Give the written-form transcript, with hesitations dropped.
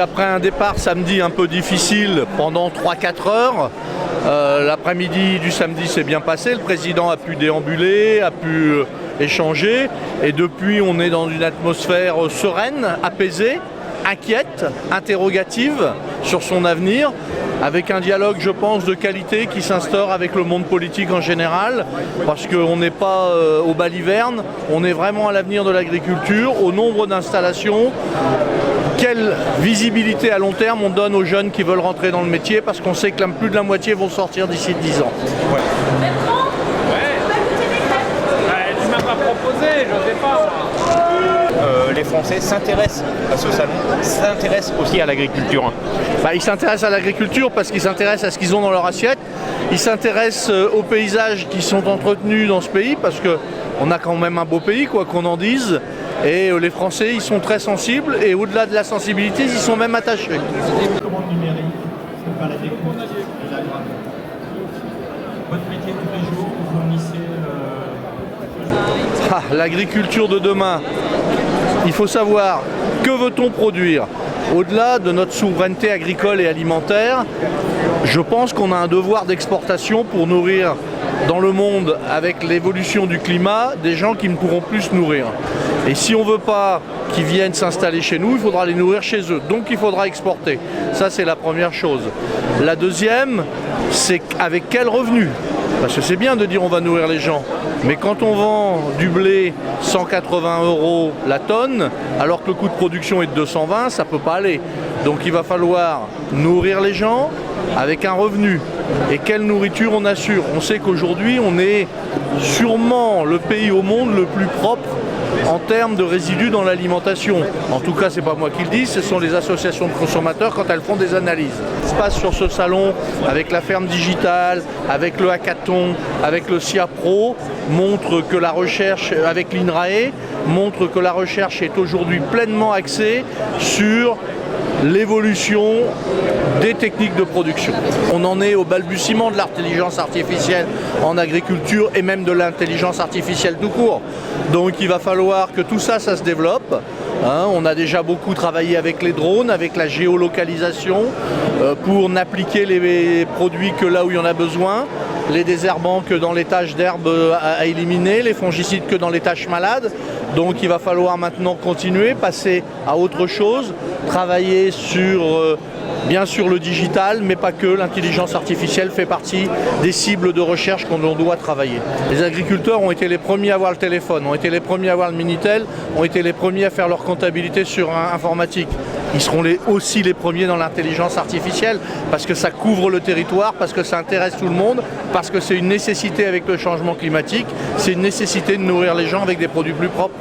Après un départ samedi un peu difficile pendant 3-4 heures, l'après-midi du samedi s'est bien passé, le président a pu déambuler, a pu échanger, et depuis on est dans une atmosphère sereine, apaisée, inquiète, interrogative sur son avenir, avec un dialogue, je pense, de qualité qui s'instaure avec le monde politique en général, parce qu'on n'est pas au baliverne, on est vraiment à l'avenir de l'agriculture, au nombre d'installations. Quelle visibilité à long terme on donne aux jeunes qui veulent rentrer dans le métier, parce qu'on sait que plus de la moitié vont sortir d'ici 10 ans. Ouais. Tu m'as pas proposé, je sais pas. Les Français s'intéressent à ce salon, s'intéressent aussi à l'agriculture. Ils s'intéressent à l'agriculture parce qu'ils s'intéressent à ce qu'ils ont dans leur assiette. Ils s'intéressent aux paysages qui sont entretenus dans ce pays, parce qu'on a quand même un beau pays, quoi qu'on en dise. Et les Français, ils sont très sensibles, et au-delà de la sensibilité, ils y sont même attachés. Commande numérique, c'est pas la déco, c'est la grave. Votre métier tous les jours, vous fournissez... L'agriculture de demain, il faut savoir que veut-on produire. Au-delà de notre souveraineté agricole et alimentaire, je pense qu'on a un devoir d'exportation pour nourrir dans le monde, avec l'évolution du climat, des gens qui ne pourront plus se nourrir. Et si on ne veut pas qu'ils viennent s'installer chez nous, il faudra les nourrir chez eux. Donc il faudra exporter. Ça, c'est la première chose. La deuxième, c'est avec quel revenu ? Parce que c'est bien de dire on va nourrir les gens. Mais quand on vend du blé 180 € la tonne, alors que le coût de production est de 220, ça ne peut pas aller. Donc il va falloir nourrir les gens avec un revenu. Et quelle nourriture on assure ? On sait qu'aujourd'hui, on est sûrement le pays au monde le plus propre en termes de résidus dans l'alimentation. En tout cas, ce n'est pas moi qui le dis, ce sont les associations de consommateurs quand elles font des analyses. Ce qui se passe sur ce salon, avec la ferme digitale, avec le hackathon, avec le SIA Pro, montre que la recherche, avec l'INRAE, montre que la recherche est aujourd'hui pleinement axée sur l'évolution des techniques de production. On en est au balbutiement de l'intelligence artificielle en agriculture et même de l'intelligence artificielle tout court. Donc il va falloir que tout ça, ça se développe. On a déjà beaucoup travaillé avec les drones, avec la géolocalisation, pour n'appliquer les produits que là où il y en a besoin, les désherbants que dans les taches d'herbe à éliminer, les fongicides que dans les taches malades. Donc il va falloir maintenant continuer, passer à autre chose, travailler sur bien sûr le digital, mais pas que. L'intelligence artificielle fait partie des cibles de recherche qu'on doit travailler. Les agriculteurs ont été les premiers à avoir le téléphone, ont été les premiers à avoir le Minitel, ont été les premiers à faire leur comptabilité sur informatique. Ils seront aussi les premiers dans l'intelligence artificielle, parce que ça couvre le territoire, parce que ça intéresse tout le monde, parce que c'est une nécessité avec le changement climatique, c'est une nécessité de nourrir les gens avec des produits plus propres.